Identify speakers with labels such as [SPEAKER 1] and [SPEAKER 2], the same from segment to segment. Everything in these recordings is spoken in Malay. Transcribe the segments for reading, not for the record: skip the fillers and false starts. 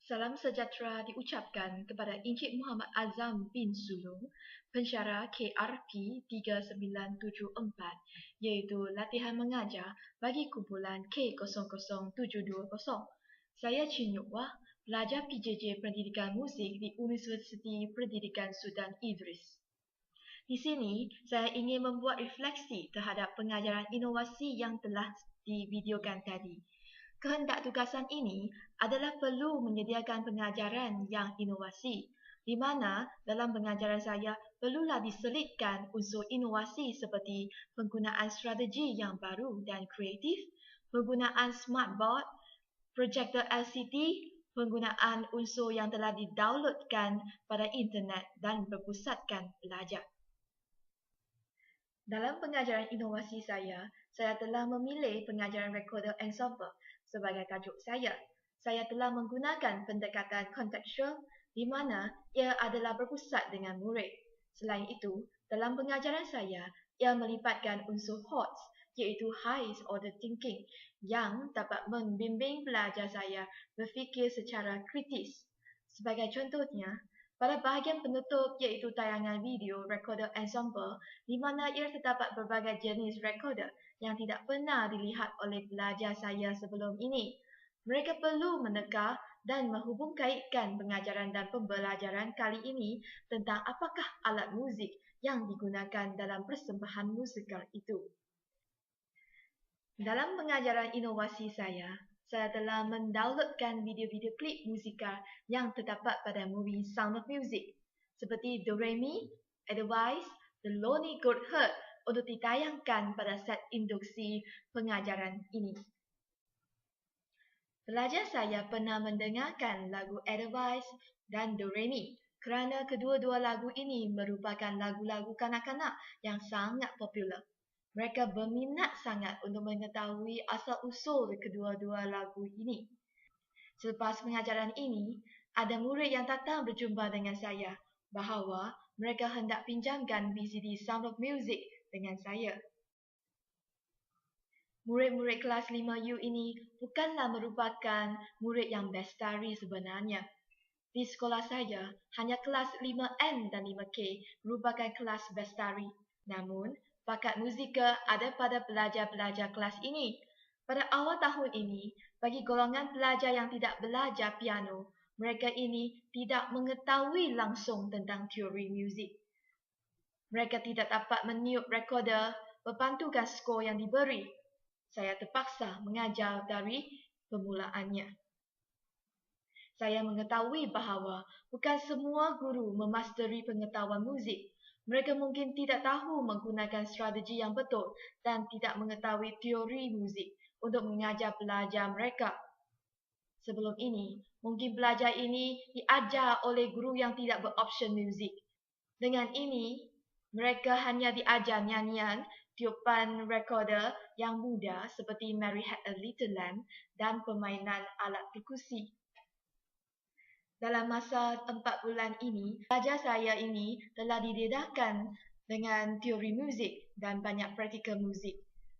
[SPEAKER 1] Salam sejahtera diucapkan kepada Encik Muhammad Azam bin Sulung, pensyarah KRP 3974, iaitu latihan mengajar bagi kumpulan K00720. Saya Chin Yuk Wah, pelajar PJJ Pendidikan Muzik di Universiti Pendidikan Sultan Idris. Di sini, saya ingin membuat refleksi terhadap pengajaran inovasi yang telah divideokan tadi. Kehendak tugasan ini adalah perlu menyediakan pengajaran yang inovasi, di mana dalam pengajaran saya perlulah diselitkan unsur inovasi seperti penggunaan strategi yang baru dan kreatif, penggunaan smartboard, projektor LCD, penggunaan unsur yang telah didownloadkan pada internet dan berpusatkan pelajar. Dalam pengajaran inovasi saya telah memilih pengajaran recorder ensemble sebagai tajuk saya. Saya telah menggunakan pendekatan kontekstual di mana ia adalah berpusat dengan murid. Selain itu, dalam pengajaran saya, ia melibatkan unsur HOTS iaitu High Order Thinking yang dapat membimbing pelajar saya berfikir secara kritis. Sebagai contohnya, pada bahagian penutup iaitu tayangan video recorder ensemble di mana ia terdapat berbagai jenis recorder yang tidak pernah dilihat oleh pelajar saya sebelum ini. Mereka perlu meneka dan menghubungkaitkan pengajaran dan pembelajaran kali ini tentang apakah alat muzik yang digunakan dalam persembahan musikal itu. Dalam pengajaran inovasi saya telah mendownloadkan video-video klip musikal yang terdapat pada movie Sound of Music seperti Do Re Mi, Edelweiss, The Lonely Goat Herd untuk ditayangkan pada set induksi pengajaran ini. Pelajar saya pernah mendengarkan lagu Edelweiss dan Do Re Mi kerana kedua-dua lagu ini merupakan lagu-lagu kanak-kanak yang sangat popular. Mereka berminat sangat untuk mengetahui asal-usul kedua-dua lagu ini. Selepas pengajaran ini, ada murid yang datang berjumpa dengan saya bahawa mereka hendak pinjamkan VCD Sound of Music dengan saya. Murid-murid kelas 5U ini bukanlah merupakan murid yang bestari sebenarnya. Di sekolah saya, hanya kelas 5N dan 5K merupakan kelas bestari. Namun, bakat musikal ada pada pelajar-pelajar kelas ini. Pada awal tahun ini, bagi golongan pelajar yang tidak belajar piano, mereka ini tidak mengetahui langsung tentang teori muzik. Mereka tidak dapat meniup recorder berpantukan skor yang diberi. Saya terpaksa mengajar dari permulaannya. Saya mengetahui bahawa bukan semua guru memasteri pengetahuan muzik. Mereka mungkin tidak tahu menggunakan strategi yang betul dan tidak mengetahui teori muzik untuk mengajar pelajar mereka. Sebelum ini, mungkin pelajar ini diajar oleh guru yang tidak beroption muzik. Dengan ini, mereka hanya diajar nyanyian, tiupan recorder yang mudah seperti Mary Had a Little Lamb dan permainan alat perkusi. Dalam masa 4 bulan ini, pelajar saya ini telah didedahkan dengan teori muzik dan banyak praktikal muzik.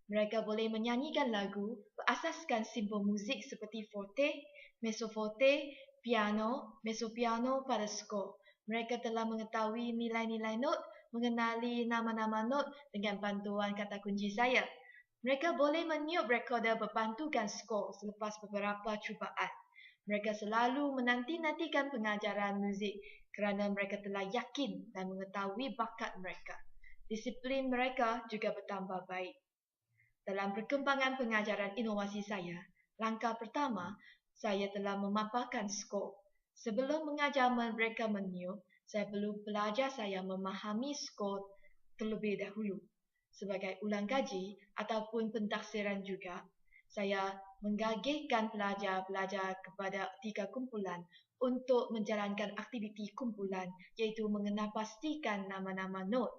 [SPEAKER 1] Mereka boleh menyanyikan lagu berasaskan simbol muzik seperti forte, mezzoforte, piano, mezzopiano pada skor. Mereka telah mengetahui nilai-nilai not, mengenali nama-nama not dengan bantuan kata kunci saya. Mereka boleh meniup recorder berpantukan skor selepas beberapa cubaan. Mereka selalu menanti-nantikan pengajaran muzik kerana mereka telah yakin dan mengetahui bakat mereka. Disiplin mereka juga bertambah baik. Dalam perkembangan pengajaran inovasi saya, langkah pertama, saya telah memaparkan skor. Sebelum mengajar mereka meniup, saya perlu pelajar saya memahami skor terlebih dahulu. Sebagai ulang kaji ataupun pentaksiran juga, saya menggagihkan pelajar-pelajar kepada 3 kumpulan untuk menjalankan aktiviti kumpulan iaitu mengenal pastikan nama-nama not.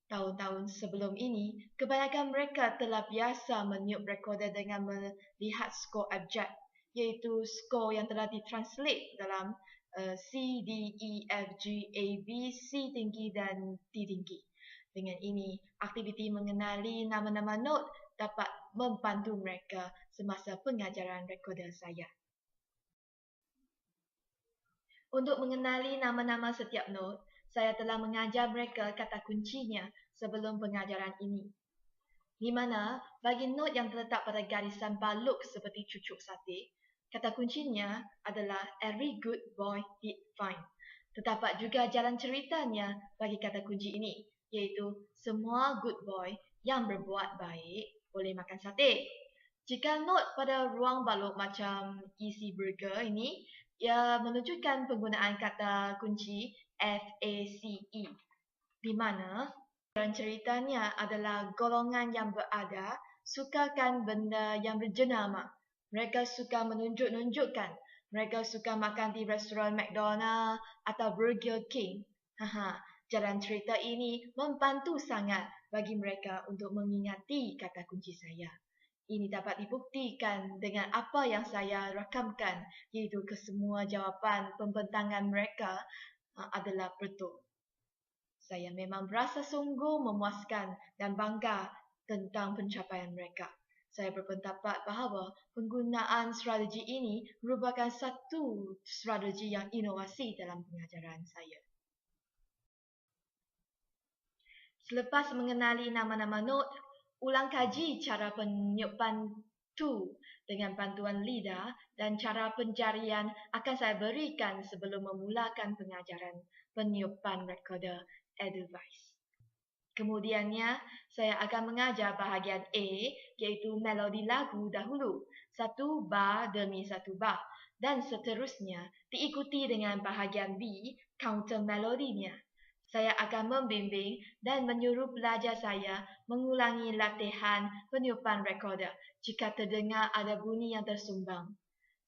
[SPEAKER 1] Tahun-tahun sebelum ini, kebanyakan mereka telah biasa meniup recorder dengan melihat skor abjad iaitu skor yang telah ditranslate dalam C, D, E, F, G, A, B, C tinggi dan D tinggi. Dengan ini, aktiviti mengenali nama-nama not dapat membantu mereka semasa pengajaran recorder saya. Untuk mengenali nama-nama setiap not, saya telah mengajar mereka kata kuncinya sebelum pengajaran ini. Di mana, bagi not yang terletak pada garisan balok seperti cucuk sate, kata kuncinya adalah every good boy did fine. Terdapat juga jalan ceritanya bagi kata kunci ini, iaitu semua good boy yang berbuat baik boleh makan sate. Jika not pada ruang balok macam isi burger ini, ia menunjukkan penggunaan kata kunci FACE, di mana jalan ceritanya adalah golongan yang berada sukakan benda yang berjenama. Mereka suka menunjuk-nunjukkan. Mereka suka makan di restoran McDonald atau Burger King. Jalan cerita ini membantu sangat bagi mereka untuk mengingati kata kunci saya. Ini dapat dibuktikan dengan apa yang saya rakamkan, iaitu kesemua jawapan pembentangan mereka adalah betul. Saya memang berasa sungguh memuaskan dan bangga tentang pencapaian mereka. Saya berpendapat bahawa penggunaan strategi ini merupakan satu strategi yang inovasi dalam pengajaran saya. Selepas mengenali nama-nama not, ulang kaji cara peniupan tu dengan bantuan lidah dan cara penjarian akan saya berikan sebelum memulakan pengajaran peniupan recorder Edelweiss. Kemudiannya, saya akan mengajar bahagian A, iaitu melodi lagu dahulu, satu bar demi satu bar, dan seterusnya diikuti dengan bahagian B, counter melodinya. Saya akan membimbing dan menyuruh pelajar saya mengulangi latihan peniupan recorder jika terdengar ada bunyi yang tersumbang.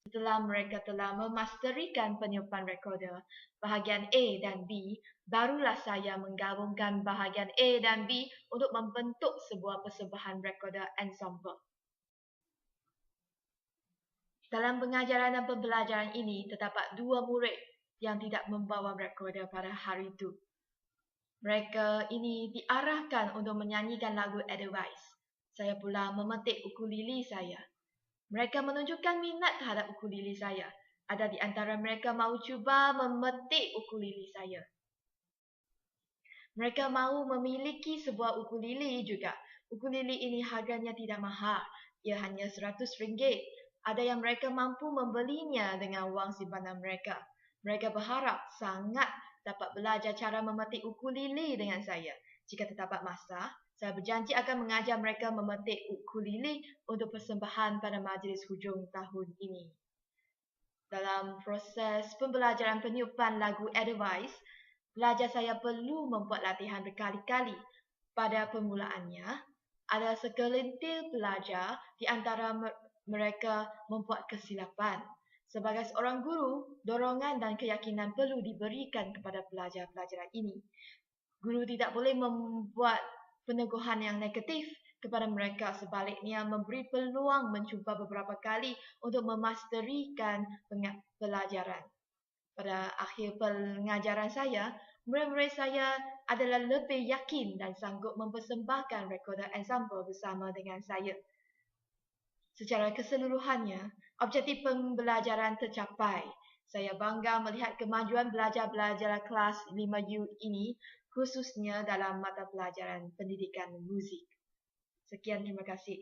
[SPEAKER 1] Setelah mereka telah memasterikan peniupan recorder bahagian A dan B, barulah saya menggabungkan bahagian A dan B untuk membentuk sebuah persembahan recorder ensemble. Dalam pengajaran dan pembelajaran ini, terdapat 2 murid yang tidak membawa recorder pada hari itu. Mereka ini diarahkan untuk menyanyikan lagu Edelweiss. Saya pula memetik ukulele saya. Mereka menunjukkan minat terhadap ukulele saya. Ada di antara mereka mahu cuba memetik ukulele saya. Mereka mahu memiliki sebuah ukulele juga. Ukulele ini harganya tidak mahal. Ia hanya RM100. Ada yang mereka mampu membelinya dengan wang simpanan mereka. Mereka berharap sangat dapat belajar cara memetik ukulele dengan saya. Jika terdapat masa, saya berjanji akan mengajar mereka memetik ukulele untuk persembahan pada majlis hujung tahun ini. Dalam proses pembelajaran peniupan lagu Edelweiss, pelajar saya perlu membuat latihan berkali-kali. Pada permulaannya, ada segelintir pelajar di antara mereka membuat kesilapan. Sebagai seorang guru, dorongan dan keyakinan perlu diberikan kepada pelajar-pelajar ini. Guru tidak boleh membuat peneguhan yang negatif kepada mereka, sebaliknya memberi peluang mencuba beberapa kali untuk memasterikan pelajaran. Pada akhir pengajaran saya, murid-murid saya adalah lebih yakin dan sanggup mempersembahkan recorder ensemble bersama dengan saya. Secara keseluruhannya, objektif pembelajaran tercapai. Saya bangga melihat kemajuan belajar-belajar kelas 5U ini, khususnya dalam mata pelajaran pendidikan muzik. Sekian, terima kasih.